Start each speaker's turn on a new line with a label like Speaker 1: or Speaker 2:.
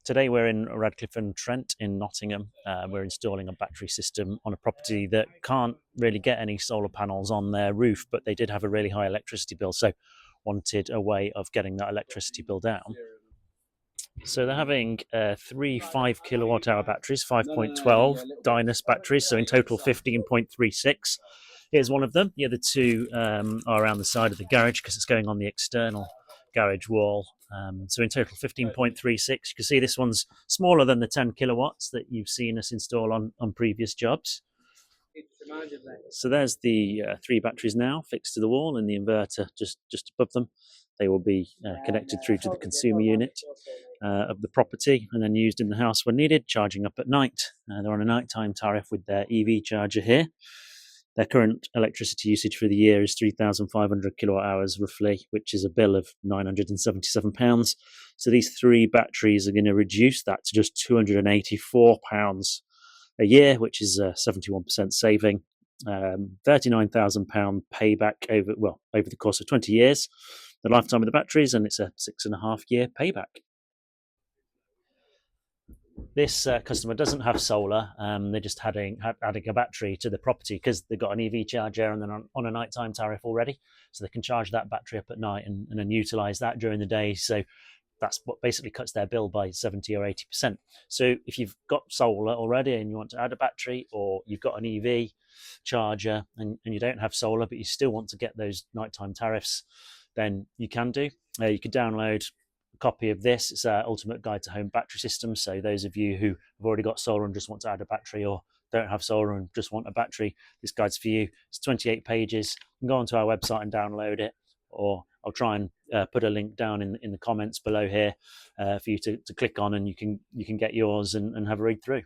Speaker 1: Today we're in Radcliffe and Trent in Nottingham. We're installing a battery system on a property that can't really get any solar panels on their roof, but they did have a really high electricity bill, so wanted a way of getting that electricity bill down. So they're having three 5 kilowatt hour batteries, 5.12 Dynas batteries, so in total 15.36. Here's one of them. The other two are around the side of the garage because it's going on the external garage wall. So in total 15.36. You can see this one's smaller than the 10 kilowatts that you've seen us install on previous jobs. So there's the three batteries now fixed to the wall and the inverter just above them. They will be connected through to the consumer unit of the property and then used in the house when needed, charging up at night. They're on a nighttime tariff with their EV charger here. Their current electricity usage for the year is 3,500 kilowatt hours roughly, which is a bill of £977. So these three batteries are going to reduce that to just £284 a year, which is a 71% saving. £39,000 payback over the course of 20 years, the lifetime of the batteries, and it's a 6.5 year payback. This customer doesn't have solar. They're just adding a battery to the property because they've got an EV charger and then on a nighttime tariff already. So they can charge that battery up at night and then utilize that during the day. So that's what basically cuts their bill by 70 or 80%. So if you've got solar already and you want to add a battery, or you've got an EV charger and you don't have solar, but you still want to get those nighttime tariffs, then you can do. You could download a copy of this. It's our Ultimate Guide to Home Battery Systems. So those of you who have already got solar and just want to add a battery, or don't have solar and just want a battery, this guide's for you. It's 28 pages. You can go onto our website and download it, or I'll try and put a link down in the comments below here for you to click on, and you can get yours and have a read through.